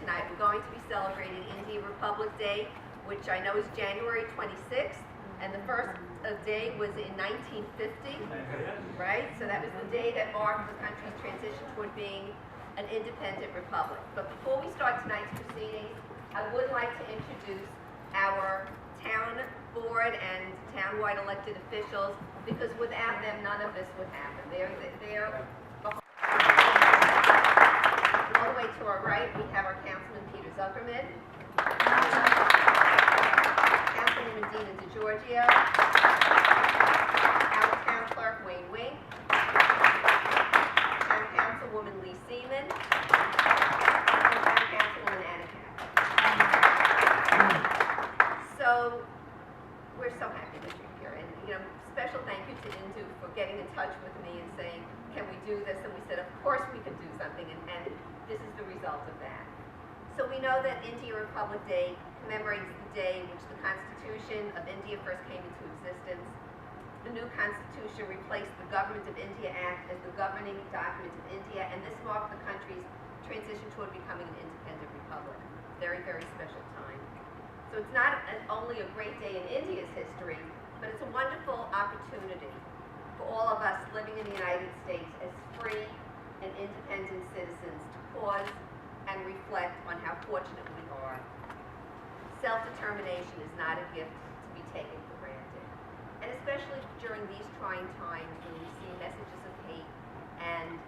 tonight. We're going to be celebrating Indian Republic Day, which I know is January 26th, and the first day was in 1950, right? So that was the day that marked the country's transition toward being an independent republic. But before we start tonight's proceedings, I would like to introduce our town board and town-wide elected officials, because without them, none of this would happen. They're all the way to our right, we have our Councilman Peter Zuckerman, Councilwoman Dina DeGiorgio, our Town Clerk Wayne Wing, Town Councilwoman Lee Seaman, and Town Councilwoman Anna Capp. So we're so happy that you're here, and special thank you to Indu for getting in touch with me and saying, can we do this? And we said, of course we can do something, and this is the result of that. So we know that Indian Republic Day commemorates the day in which the Constitution of India first came into existence. The new Constitution replaced the Government of India Act as the governing document of India, and this marked the country's transition toward becoming an independent republic. Very, very special time. So it's not only a great day in India's history, but it's a wonderful opportunity for all of us living in the United States as free and independent citizens to pause and reflect on how fortunate we are. Self-determination is not a gift to be taken for granted. And especially during these trying times when we see messages of hate and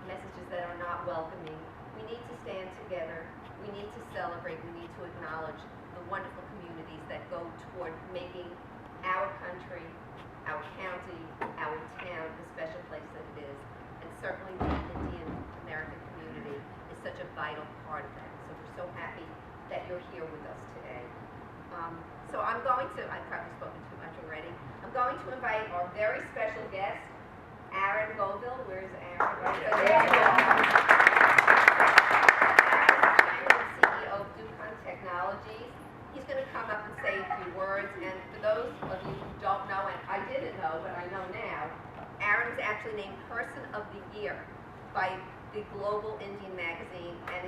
messages that are not welcoming, we need to stand together, we need to celebrate, we need to acknowledge the wonderful communities that go toward making our country, our county, our town the special place that it is. And certainly the Indian American community is such a vital part of that. So we're so happy that you're here with us today. So I'm going to, I've probably spoken too much already, I'm going to invite our very special guest, Aaron Goville. Where's Aaron? Right there. Aaron is the CEO of Ducon Technologies. He's going to come up and say a few words, and for those of you who don't know, and I didn't know, but I know now, Aaron was actually named Person of the Year by the Global Indian magazine, and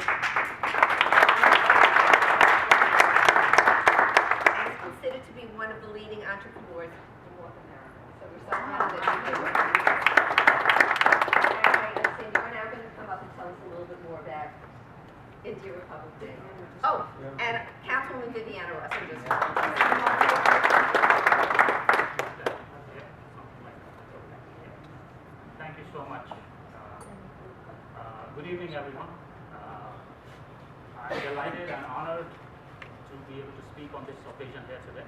is considered to be one of the leading entrepreneurs in North America. So we're so happy that you're here. And Cindy, we're now going to come up and tell us a little bit more about Indian Republic Day. Oh, and Councilwoman Viviana Russ. Thank you so much. Good evening, everyone. I'm delighted and honored to be able to speak on this occasion here today.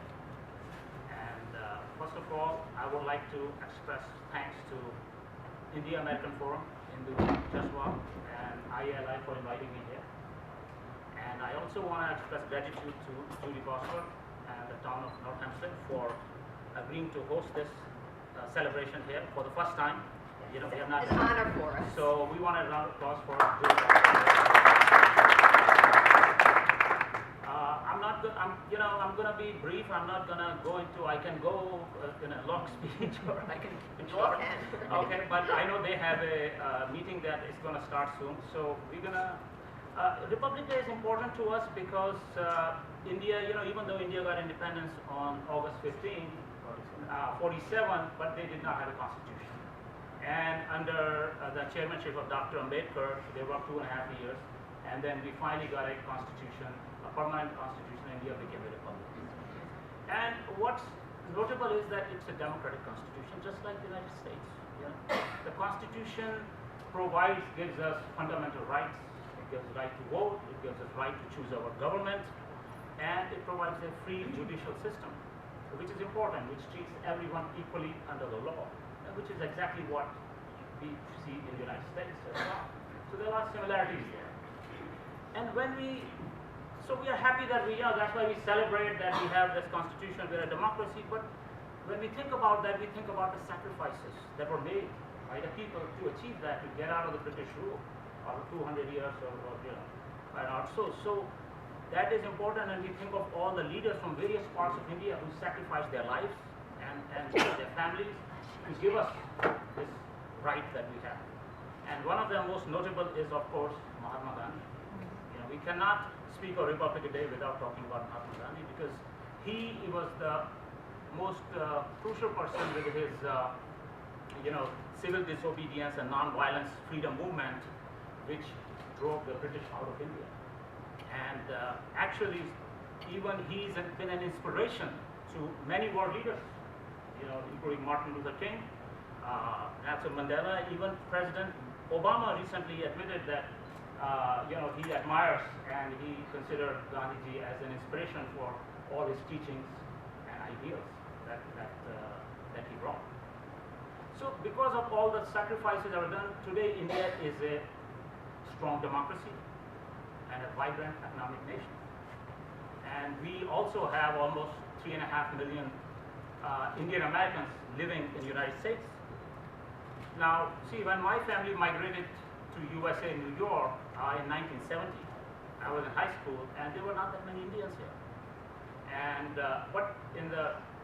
And first of all, I would like to express thanks to India American Forum, Indu Jaswal, and IALI for inviting me here. And I also want to express gratitude to Judy Bosworth and the town of North Hempstead for agreeing to host this celebration here for the first time. We have not. It's an honor for us. So we want a round of applause for Judy Bosworth. I'm going to be brief. I'm not going to go into. I can go in a long speech, or I can keep it short. Okay, but I know they have a meeting that is going to start soon. So we're going to. Republic Day is important to us because India, even though India got independence on August 15, 47, but they did not have a constitution. And under the chairmanship of Dr. Ambedkar, they worked 2.5 years, and then we finally got a constitution, a permanent constitution. India became a republic. And what's notable is that it's a democratic constitution, just like the United States. The Constitution gives us fundamental rights. It gives us right to vote, it gives us right to choose our government, and it provides a free judicial system, which is important, which treats everyone equally under the law, which is exactly what we see in the United States as well. So there are similarities there. And so we are happy that that's why we celebrate that we have this constitution, we're a democracy, but when we think about that, we think about the sacrifices that were made by the people to achieve that, to get out of the British rule. Or 200 years or so that is important, and we think of all the leaders from various parts of India who sacrificed their lives and their families to give us this right that we have. And one of the most notable is, of course, Mahatma Gandhi. We cannot speak of Republic Day without talking about Mahatma Gandhi, because he was the most crucial person with his, civil disobedience and non-violence freedom movement, which drove the British out of India. And actually, even he's been an inspiration to many world leaders, including Martin Luther King, Nelson Mandela. Even President Obama recently admitted that he admires and he considered Gandhiji as an inspiration for all his teachings and ideals that he brought. So because of all the sacrifices that were done, today India is a strong democracy and a vibrant economic nation. And we also have almost 3.5 million Indian Americans living in the United States. Now, see, when my family migrated to USA, New York, in 1970, I was in high school, and there were not that many Indians here. And but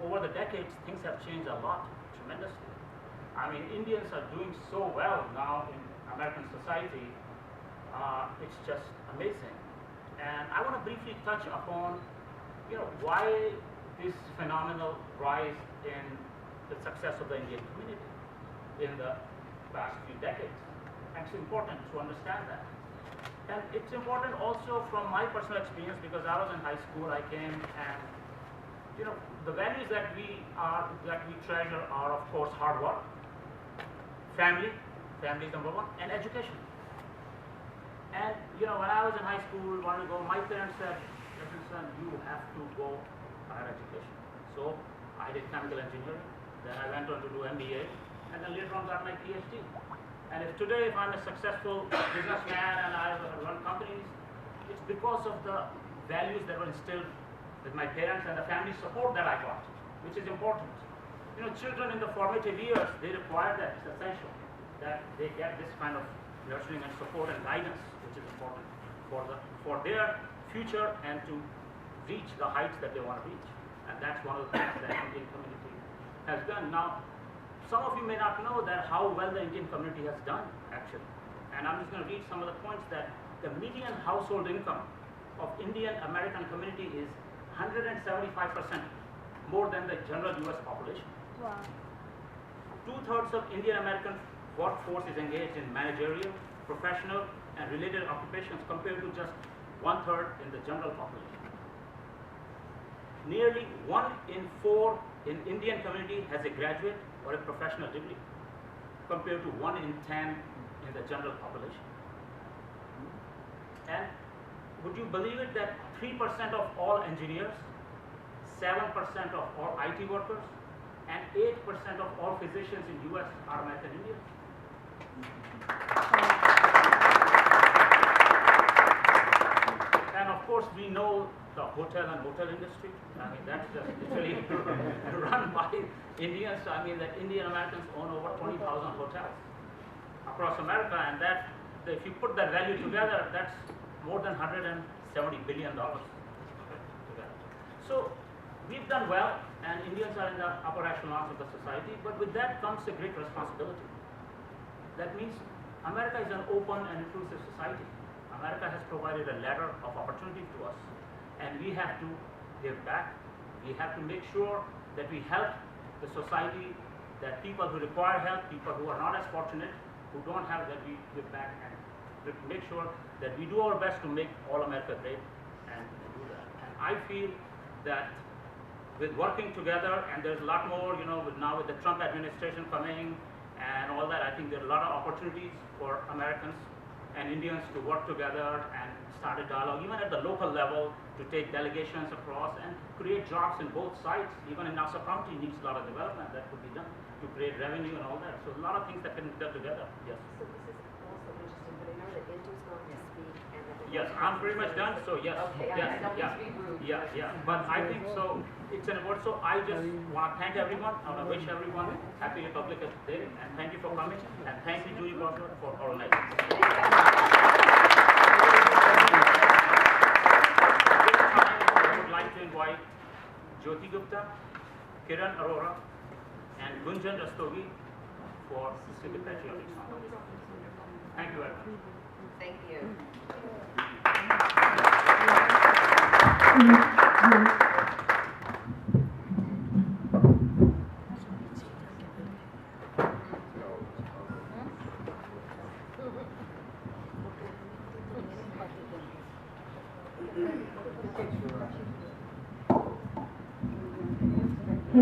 over the decades, things have changed a lot, tremendously. I mean, Indians are doing so well now in American society. It's just amazing. And I want to briefly touch upon, why this phenomenal rise in the success of the Indian community in the past few decades. And it's important to understand that. And it's important also from my personal experience, because I was in high school, I came and, the values that we treasure are, of course, hard work, family is number one, and education. And, when I was in high school, wanted to go, my parents said, listen son, you have to go higher education. So I did chemical engineering, then I went on to do MBA, and then later on got my PhD. And if I'm a successful businessman and I run companies, it's because of the values that were instilled with my parents and the family support that I got, which is important. Children in the formative years, they require that. It's essential that they get this kind of nurturing and support and guidance, which is important for their future and to reach the heights that they want to reach. And that's one of the things that the Indian community has done. Now, some of you may not know that how well the Indian community has done, actually. And I'm just going to read some of the points that the median household income of Indian American community is 175% more than the general US population. Wow. 2/3 of Indian American workforce is engaged in managerial, professional, and related occupations compared to just 1/3 in the general population. Nearly 1 in 4 in Indian community has a graduate or a professional degree, compared to 1 in 10 in the general population. And would you believe it that 3% of all engineers, 7% of all IT workers, and 8% of all physicians in US are American Indians? And of course, we know the hotel and motel industry. I mean, that's just literally run by Indians. I mean, the Indian Americans own over 20,000 hotels across America, and that, if you put that value together, that's more than $170 billion together. So we've done well, and Indians are in the upper echelons of the society, but with that comes a great responsibility. That means America is an open and inclusive society. America has provided a ladder of opportunity to us, and we have to give back. We have to make sure that we help the society, that people who require help, people who are not as fortunate, who don't have, that we give back and make sure that we do our best to make all America great and do that. And I feel that with working together, and there's a lot more, now with the Trump administration coming and all that, I think there are a lot of opportunities for Americans and Indians to work together and start a dialogue, even at the local level, to take delegations across and create jobs in both sides. Even in Nassau County needs a lot of development that could be done to create revenue and all that. So a lot of things that can be done together. Yes. So this is also interesting, but I know that Andrew's going to speak and that. Yes, I'm pretty much done. So yes, Okay, yes, I don't yeah, mean to be rude. yeah. But I think so. It's an award. So I just want to thank everyone. I want to wish everyone happy Republic Day, and thank you for coming. And thank you, Julie Bosworth, for organizing. I would like to invite Jyoti Gupta, Kiran Arora, and Gunjan Rastogi for the patriotic song. Thank you very much. Thank you. I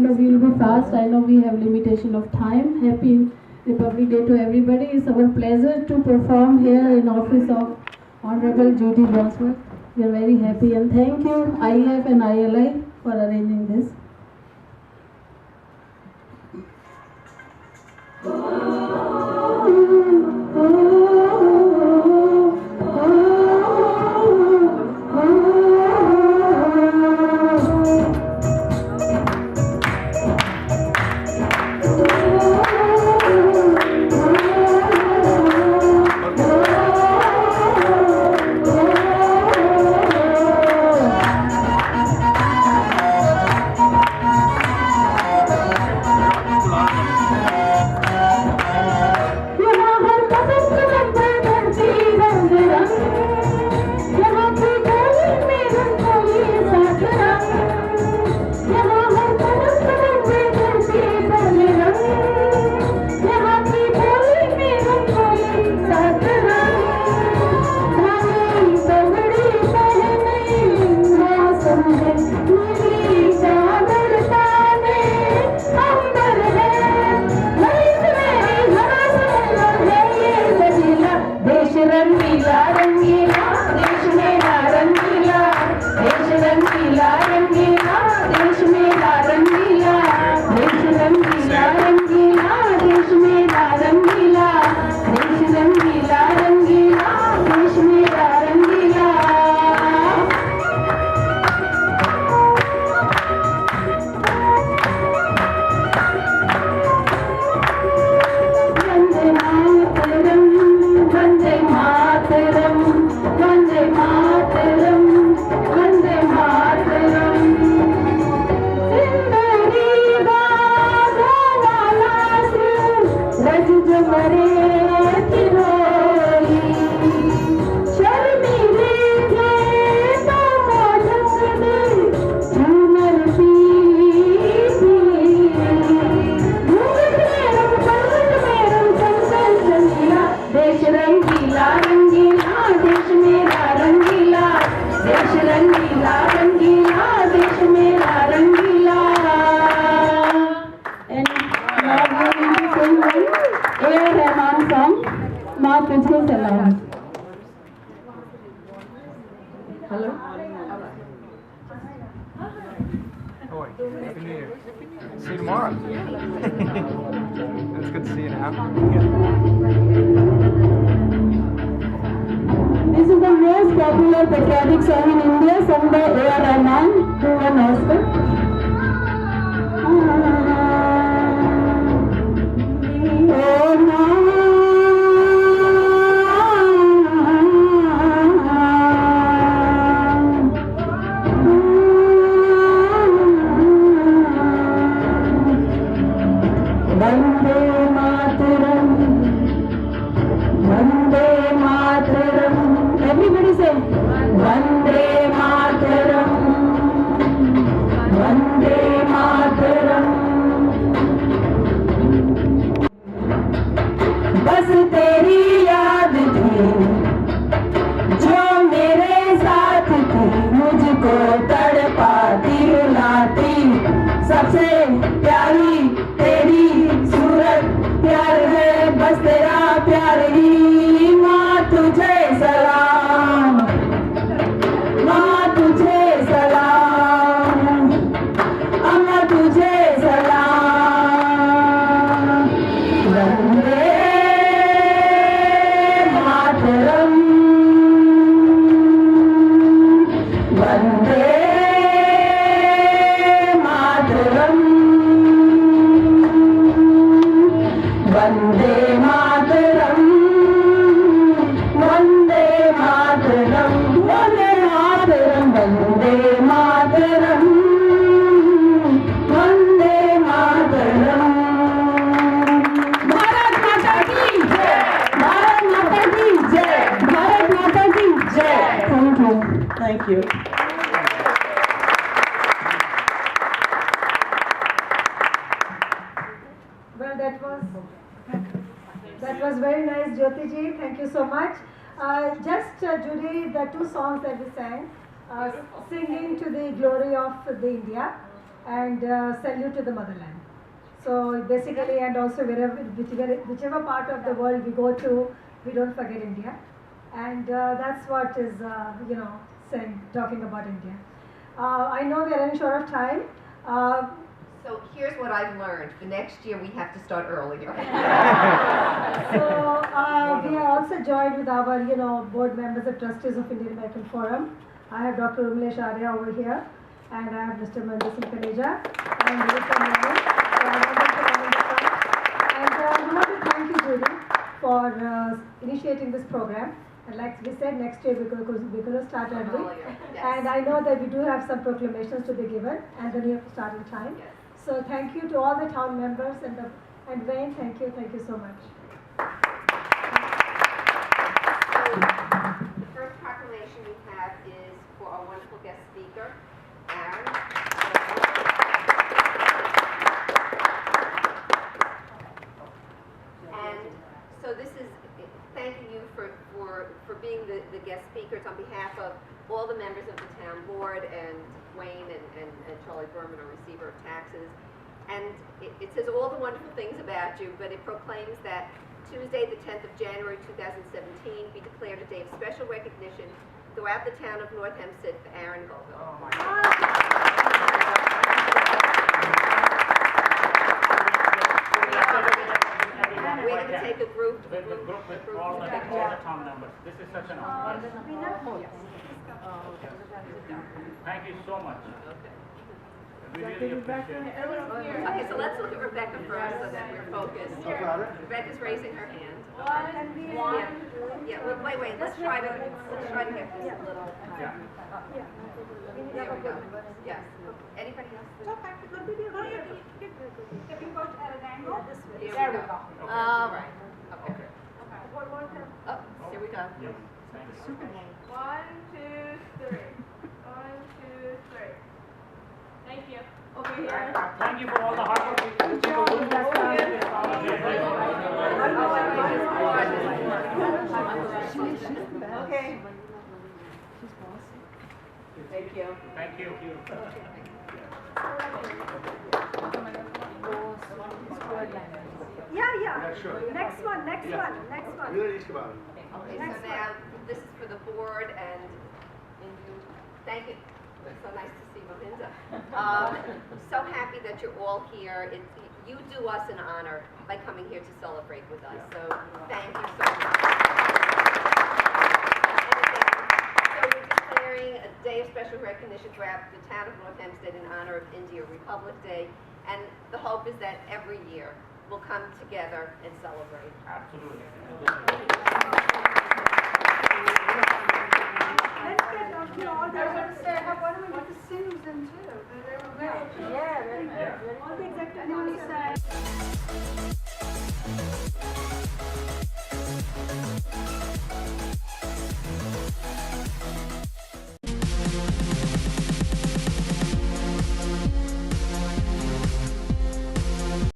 know we will be fast. I know we have limitation of time. Happy Republic Day to everybody. It's our pleasure to perform here in office of Honorable Judy Bosworth. We are very happy and thank you IF and ILI for arranging this. Hello? Oh, Happy New Year. See you tomorrow. It's good to see you now. This is the most popular patriotic song in India, sung by A.R. Rahman, who won Oscar. Everybody say, Vande Mataram, Vande Mataram. बस तेरी याद थी जो मेरे साथ थी, मुझको तड़पाती रुलाती, सबसे प्यारी तेरी सूरत, प्यार है बस तेरा प्यार ही, माँ तुझे सलाम, माँ तुझे सलाम, अम्मा तुझे सलाम। वंदे मातरम, वंदे मातरम, वंदे मातरम, वंदे मातरम, वंदे मातरम, वंदे मातरम, वंदे मातरम। भारत माता की जय, भारत माता की जय, भारत माता की जय। Thank you. Thank you. Jyoti ji, thank you so much. Judy, the two songs that we sang, singing to the glory of the India and salute to the motherland. So basically, and also whichever part of the world we go to, we don't forget India, and that's what is talking about India. I know we are running short of time. So here's what I've learned. The next year we have to start earlier. So we are also joined with our, board members and trustees of Indian American Forum. I have Dr. Urmilesh Arya over here, and I have Mr. Mandir Singh Kaneja and Mr. Manu. And we want to thank you, Judy, for initiating this program. And like we said, next year we're going to start early. Yes. And I know that we do have some proclamations to be given, and then we have to start in time. Yes. So thank you to all the town members and Wayne, thank you so much. So the first proclamation we have is for our wonderful guest speaker, Aaron. And so this is thanking you for being the guest speakers on behalf of all the members of the town board and Wayne and Charlie Berman, our receiver of taxes. And it says all the wonderful things about you, but it proclaims that Tuesday, the 10th of January 2017, be declared a day of special recognition throughout the town of North Hempstead for Aaron Goldberg. Oh my God. We're going to take a group With all the town members. This is such an honor. Thank you so much. We really appreciate it. Okay, so let's look at Rebecca first so that we're focused. Rebecca's raising her hand. Yeah, well, wait, let's try to get this a little. Yeah. There we go. Yes. Anybody else? Here we go. All right. Okay. Oh, here we go. Yes. Thank you. 1, 2, 3. 1, 2, 3. Thank you. Over here. Thank you for all the hard work you do. Okay. Thank you. Thank you. Yeah. Next one. Okay, so now this is for the board and thank you. It's so nice to see Mohinda. So happy that you're all here. You do us an honor by coming here to celebrate with us. So thank you so much. So we're declaring a day of special recognition throughout the town of North Hempstead in honor of India Republic Day. And the hope is that every year we'll come together and celebrate. Absolutely. Let's get on to all the. Why don't we get the singers in too? Yeah. All the executive.